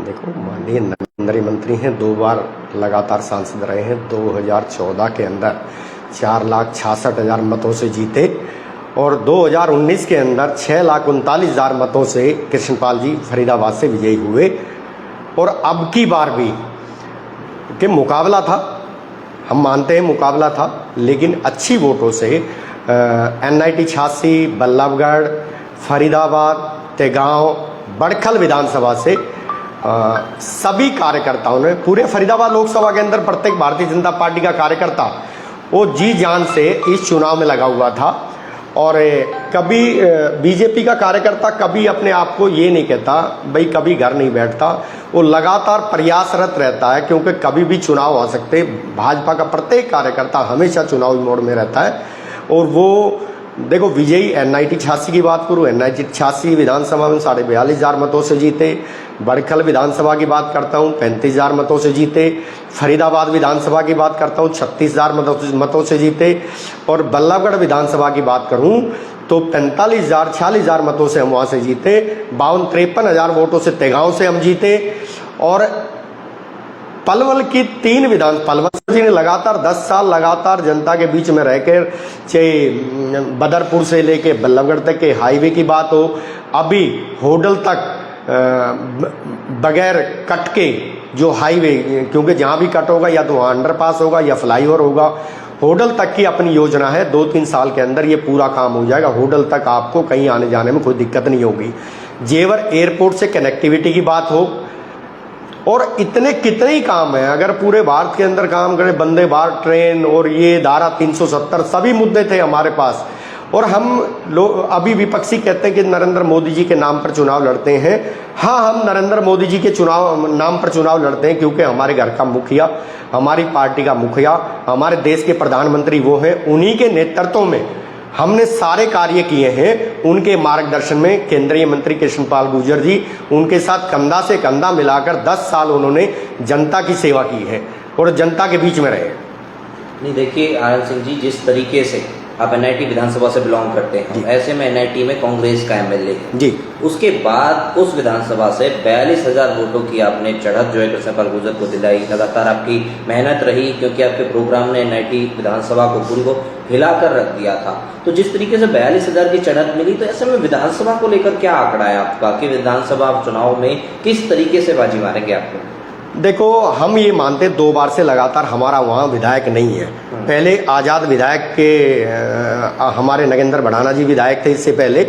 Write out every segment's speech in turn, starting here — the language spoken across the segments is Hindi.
देखो, माननीय केंद्रीय मंत्री हैं, 2 बार लगातार सांसद रहे हैं। 2014 के अंदर 4,66,000 मतों से जीते और 2019 के अंदर 6,39,000 मतों से कृष्णपाल जी फरीदाबाद से विजयी हुए। और अब की बार भी कि मुकाबला था, हम मानते हैं मुकाबला था, लेकिन अच्छी वोटों से NIT 86, बल्लभगढ़, फरीदाबाद, तेगांव, बड़खल विधानसभा से सभी कार्यकर्ताओं ने, पूरे फरीदाबाद लोकसभा के अंदर प्रत्येक भारतीय जनता पार्टी का कार्यकर्ता वो जी जान से इस चुनाव में लगा हुआ था। और कभी बीजेपी का कार्यकर्ता कभी अपने आप को ये नहीं कहता भाई कभी घर नहीं बैठता, वो लगातार प्रयासरत रहता है, क्योंकि कभी भी चुनाव आ सकते। भाजपा का प्रत्येक कार्यकर्ता हमेशा चुनावी मोड में रहता है। और वो देखो, विजयी NIT 86 की बात करूँ, NIT 86 विधानसभा में 42,500 मतों से जीते। बड़खल विधानसभा की बात करता हूँ, 35,000 मतों से जीते। फरीदाबाद विधानसभा की बात करता हूँ, 36,000 मतों से जीते। और बल्लभगढ़ विधानसभा की बात करूँ तो 45,000-46,000 मतों से हम वहाँ से जीते। 52-53,000 वोटों से तेगांव से हम जीते। और पलवल की 3 पलवल जी ने लगातार 10 साल लगातार जनता के बीच में रहकर, चाहे बदरपुर से लेके बल्लभगढ़ तक के हाईवे की बात हो, अभी होडल तक बगैर कट के जो हाईवे, क्योंकि जहाँ भी कट होगा या तो वहाँ अंडरपास होगा या फ्लाईओवर होगा, होडल तक की अपनी योजना है। 2-3 साल के अंदर ये पूरा काम हो जाएगा। होडल तक आपको कहीं आने जाने में कोई दिक्कत नहीं होगी। जेवर एयरपोर्ट से कनेक्टिविटी की बात हो, और इतने कितने ही काम है। अगर पूरे भारत के अंदर काम करें, वंदे भारत ट्रेन और ये धारा 370 सभी मुद्दे थे हमारे पास। और हम लोग अभी विपक्षी कहते हैं कि नरेंद्र मोदी जी के नाम पर चुनाव लड़ते हैं। हाँ, हम नरेंद्र मोदी जी के नाम पर चुनाव लड़ते हैं, क्योंकि हमारे घर का मुखिया, हमारी पार्टी का मुखिया, हमारे देश के प्रधानमंत्री वो हैं। उन्हीं के नेतृत्व में हमने सारे कार्य किए हैं। उनके मार्गदर्शन में केंद्रीय मंत्री कृष्णपाल गुर्जर जी, उनके साथ कंधा से कंधा मिलाकर 10 साल उन्होंने जनता की सेवा की है और जनता के बीच में रहे। नहीं, देखिए आनंद सिंह जी, जिस तरीके से आप NIT विधानसभा से बिलोंग करते हैं, ऐसे में NIT में कांग्रेस का MLA है जी। उसके बाद उस विधानसभा से 42,000 वोटों की आपने चढ़त जो है कृष्णपाल गुर्जर को दिलाई। लगातार आपकी मेहनत रही, क्योंकि आपके प्रोग्राम ने NIT विधानसभा को पूरी को हिलाकर रख दिया था। तो जिस तरीके से 42,000 की चढ़त मिली, तो ऐसे में विधानसभा को लेकर क्या आंकड़ा है आपका कि विधानसभा चुनाव में किस तरीके से बाजी मारेंगे आपको? देखो, हम ये मानते 2 बार से लगातार हमारा वहाँ विधायक नहीं है। पहले आज़ाद विधायक के हमारे नगेंद्र भड़ाना जी विधायक थे इससे पहले,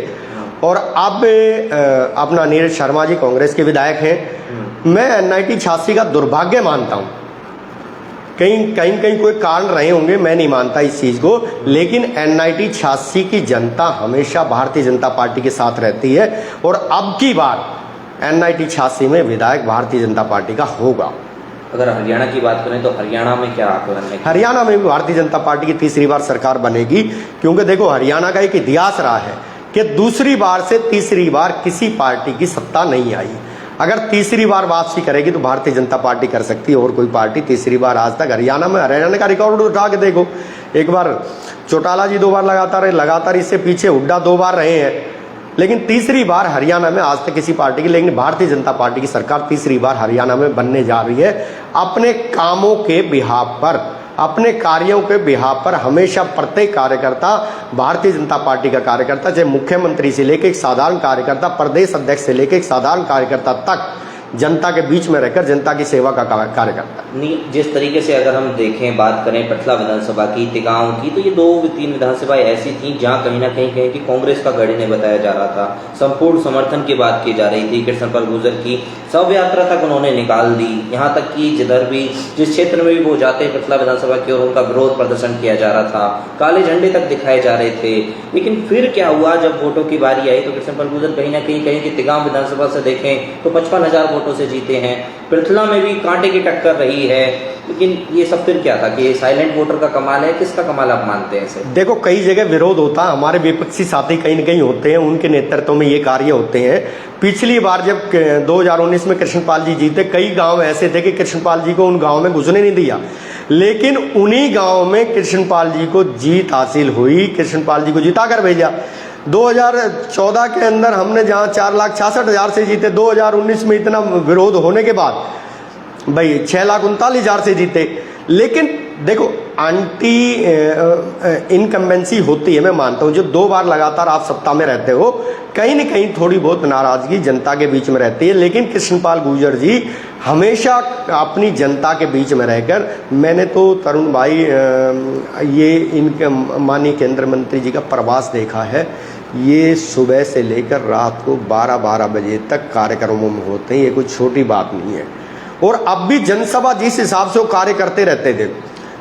और अब अपना नीरज शर्मा जी कांग्रेस के विधायक हैं। मैं NIT 86 का दुर्भाग्य मानता हूँ। कहीं कोई कारण रहे होंगे, मैं नहीं मानता इस चीज़ को, लेकिन NIT 86 की जनता हमेशा भारतीय जनता पार्टी के साथ रहती है। और अब की बार NIT 86 में विधायक भारतीय जनता पार्टी का होगा। अगर हरियाणा की बात करें तो हरियाणा में क्या आकलन है? हरियाणा में भी भारतीय जनता पार्टी की तीसरी बार सरकार बनेगी, क्योंकि देखो, हरियाणा का एक इतिहास रहा है कि दूसरी बार से तीसरी बार किसी पार्टी की सत्ता नहीं आई। अगर तीसरी बार वापसी करेगी तो भारतीय जनता पार्टी कर सकती है, और कोई पार्टी तीसरी बार आज तक हरियाणा का रिकॉर्ड उठा के देखो। एक बार चौटाला जी 2 बार लगातार इससे पीछे हुड्डा 2 बार रहे हैं, लेकिन तीसरी बार हरियाणा में आज तक किसी पार्टी की, लेकिन भारतीय जनता पार्टी की सरकार तीसरी बार हरियाणा में बनने जा रही है। अपने कामों के बिहाफ पर, अपने कार्यों के बिहाफ पर हमेशा प्रत्येक कार्यकर्ता, भारतीय जनता पार्टी का कार्यकर्ता, चाहे मुख्यमंत्री से लेकर एक साधारण कार्यकर्ता, प्रदेश अध्यक्ष से लेकर एक साधारण कार्यकर्ता तक, जनता के बीच में रहकर जनता की सेवा का कार्य करता है। नहीं, जिस तरीके से अगर हम देखें, बात करें पटला विधानसभा की, तिगांव की, तो ये 2-3 विधानसभाएं ऐसी थीं जहां कहीं ना कहीं कि कांग्रेस का गढ़ नहीं बताया जा रहा था। संपूर्ण समर्थन की बात की जा रही थी कृष्णपाल गुर्जर की, शव यात्रा तक उन्होंने निकाल दी। यहाँ तक कि जिधर भी जिस क्षेत्र में भी वो जाते पटला विधानसभा की, और उनका विरोध प्रदर्शन किया जा रहा था, काले झंडे तक दिखाए जा रहे थे। लेकिन फिर क्या हुआ, जब वोटों की बारी आई तो कृष्णपाल गुर्जर कहीं ना कहीं कि तिगांव विधानसभा से देखें तो 55,000 वोटों से जीते हैं। पृथला में भी कांटे की टक्कर रही है, लेकिन ये सब फिर क्या था कि साइलेंट वोटर का कमाल है? किसका कमाल आप मानते हैं इसे? देखो, कई जगह विरोध होता है, हमारे विपक्षी साथी कहीं न कहीं होते हैं, उनके नेतृत्व में ये कार्य होते हैं। पिछली बार जब 2019 में कृष्णपाल जी जीते, कई गांव ऐसे थे कि कृष्णपाल जी को उन गांव में घुसने नहीं दिया, लेकिन उन्हीं गांव में कृष्णपाल जी को जीत हासिल हुई, कृष्णपाल जी को जिता कर भेजा। 2014 के अंदर हमने जहां 4,66,000 से जीते, 2019 में इतना विरोध होने के बाद भाई 6,39,000 से जीते। लेकिन देखो एंटी इनकम्बेंसी होती है, मैं मानता हूं। जो 2 बार लगातार आप सत्ता में रहते हो, कहीं न कहीं थोड़ी बहुत नाराजगी जनता के बीच में रहती है। लेकिन कृष्णपाल गुर्जर जी हमेशा अपनी जनता के बीच में रहकर, मैंने तो तरुण भाई ये इनके माननीय केंद्रीय मंत्री जी का प्रवास देखा है। ये सुबह से लेकर रात को 12-12 बजे तक कार्यक्रमों में होते हैं, ये कोई छोटी बात नहीं है। और अब भी जनसभा जिस हिसाब से वो कार्य करते रहते थे,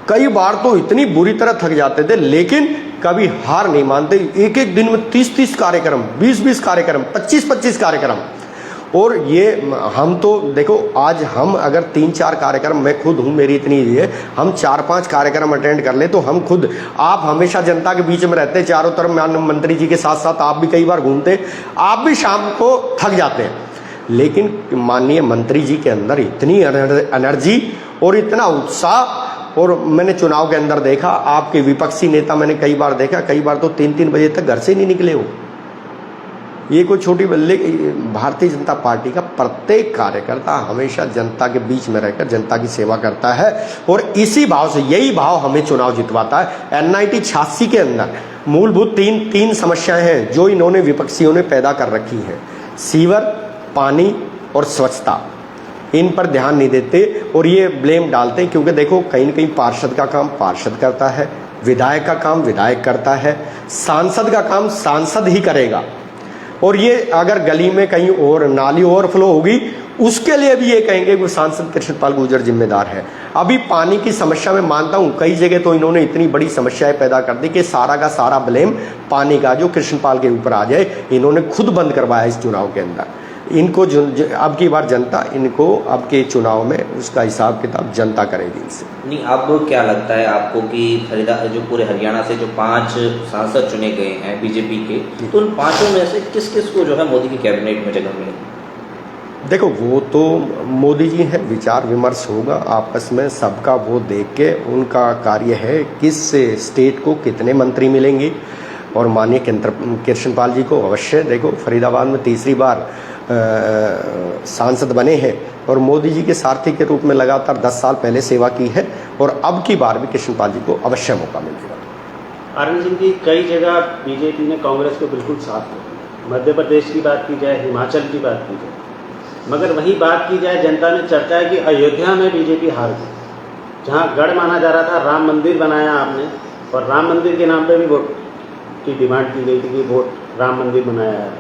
कई बार तो इतनी बुरी तरह थक जाते थे, लेकिन कभी हार नहीं मानते। एक एक दिन में 30-30 कार्यक्रम, 20-20 कार्यक्रम, 25-25 कार्यक्रम। और ये हम तो देखो, आज हम अगर 3-4 कार्यक्रम, मैं खुद हूं, मेरी इतनी है, हम 4-5 कार्यक्रम अटेंड कर ले तो हम खुद, आप हमेशा जनता के बीच में रहते, चारों तरफ माननीय मंत्री जी के साथ साथ आप भी कई बार घूमते, आप भी शाम को थक जाते हैं। लेकिन माननीय मंत्री जी के अंदर इतनी एनर्जी और इतना उत्साह, और मैंने चुनाव के अंदर देखा, आपके विपक्षी नेता मैंने कई बार देखा, कई बार तो 3-3 बजे तक घर से नहीं निकले हो। ये कोई छोटी बल्ले। भारतीय जनता पार्टी का प्रत्येक कार्यकर्ता हमेशा जनता के बीच में रहकर जनता की सेवा करता है, और इसी भाव से, यही भाव हमें चुनाव जितवाता है। एनआईटी 86 के अंदर मूलभूत तीन समस्याएं हैं जो इन्होंने, विपक्षियों ने पैदा कर रखी हैं: सीवर, पानी और स्वच्छता। इन पर ध्यान नहीं देते और ये ब्लेम डालते हैं, क्योंकि देखो कहीं न कहीं पार्षद का काम पार्षद करता है, विधायक का काम विधायक करता है, सांसद का काम सांसद ही करेगा। और ये अगर गली में कहीं और नाली ओवरफ्लो होगी, उसके लिए भी ये कहेंगे कि सांसद कृष्णपाल गुर्जर जिम्मेदार है। अभी पानी की समस्या में मानता हूं, कई जगह तो इन्होंने इतनी बड़ी समस्याएं पैदा कर दी कि सारा का सारा ब्लेम पानी का जो कृष्णपाल के ऊपर आ जाए। इन्होंने खुद बंद करवाया इस चुनाव के अंदर। इनको अब की बार जनता, इनको अब के चुनाव में उसका हिसाब किताब जनता करेगी इनसे। नहीं, अब क्या लगता है आपको कि जो पूरे हरियाणा से जो 5 सांसद चुने गए हैं बीजेपी के, तो उन 5 में से किस किस को जो है मोदी की कैबिनेट में जगह मिलेगी? देखो, वो तो मोदी जी हैं, विचार विमर्श होगा आपस में सबका, वो देख के उनका कार्य है किस स्टेट को कितने मंत्री मिलेंगे। और माननीय कृष्णपाल जी को अवश्य, देखो फरीदाबाद में तीसरी बार सांसद बने हैं और मोदी जी के सारथी के रूप में लगातार 10 साल पहले सेवा की है, और अब की बार भी कृष्णपाल जी को अवश्य मौका मिलेगा। आनंद सिंह जी, कई जगह बीजेपी ने कांग्रेस को बिल्कुल साथ किया। मध्य प्रदेश की बात की जाए, हिमाचल की बात की जाए, मगर वही बात की जाए, जनता ने चर्चा है कि अयोध्या में बीजेपी हार गई। जहाँ गढ़ माना जा रहा था, राम मंदिर बनाया आपने, और राम मंदिर के नाम पे भी वोट की डिमांड की गई थी कि वोट राम मंदिर बनाया है,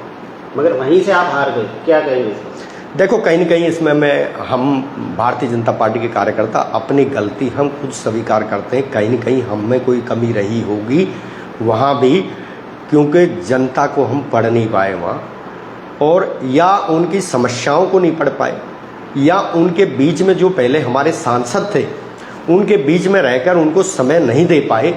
मगर वहीं से आप हार गए। क्या कहेंगे? देखो, कहीं न कहीं इसमें हम भारतीय जनता पार्टी के कार्यकर्ता अपनी गलती हम खुद स्वीकार करते हैं। कहीं न कहीं हम में कोई कमी रही होगी वहाँ भी, क्योंकि जनता को हम पढ़ नहीं पाए वहाँ, और या उनकी समस्याओं को नहीं पढ़ पाए, या उनके बीच में जो पहले हमारे सांसद थे उनके बीच में रहकर उनको समय नहीं दे पाए।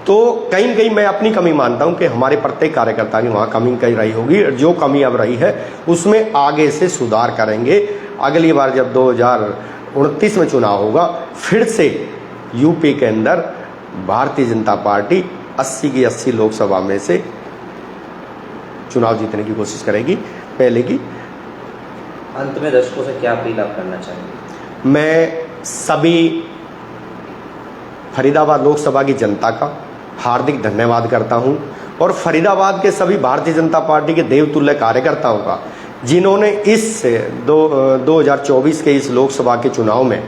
तो कहीं न कहीं मैं अपनी कमी मानता हूं कि हमारे प्रत्येक कार्यकर्ता की वहाँ कमी कहीं रही होगी। जो कमी अब रही है उसमें आगे से सुधार करेंगे। अगली बार जब 2029 में चुनाव होगा, फिर से यूपी के अंदर भारतीय जनता पार्टी 80 की 80 लोकसभा में से चुनाव जीतने की कोशिश करेगी पहले की। अंत में दर्शकों से क्या अपील आप करना चाहेंगे? मैं सभी फरीदाबाद लोकसभा की जनता का हार्दिक धन्यवाद करता हूं, और फरीदाबाद के सभी भारतीय जनता पार्टी के देवतुल्य कार्यकर्ताओं का, जिन्होंने इस 2024 के इस लोकसभा के चुनाव में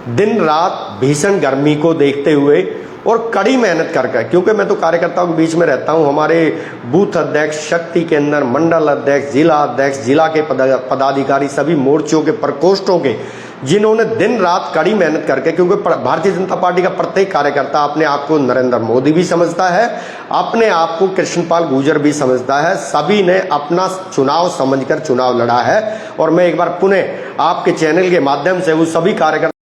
दिन रात भीषण गर्मी को देखते हुए और कड़ी मेहनत करके, क्योंकि मैं तो कार्यकर्ताओं के बीच में रहता हूं, हमारे बूथ अध्यक्ष, शक्ति के अंदर मंडल अध्यक्ष, जिला अध्यक्ष, जिला के पदाधिकारी, सभी मोर्चों के प्रकोष्ठों के, जिन्होंने दिन रात कड़ी मेहनत करके, क्योंकि भारतीय जनता पार्टी का प्रत्येक कार्यकर्ता अपने आप को नरेंद्र मोदी भी समझता है, अपने आप को कृष्णपाल गुर्जर भी समझता है, सभी ने अपना चुनाव समझकर चुनाव लड़ा है। और मैं एक बार पुनः आपके चैनल के माध्यम से वो सभी कार्यकर्ता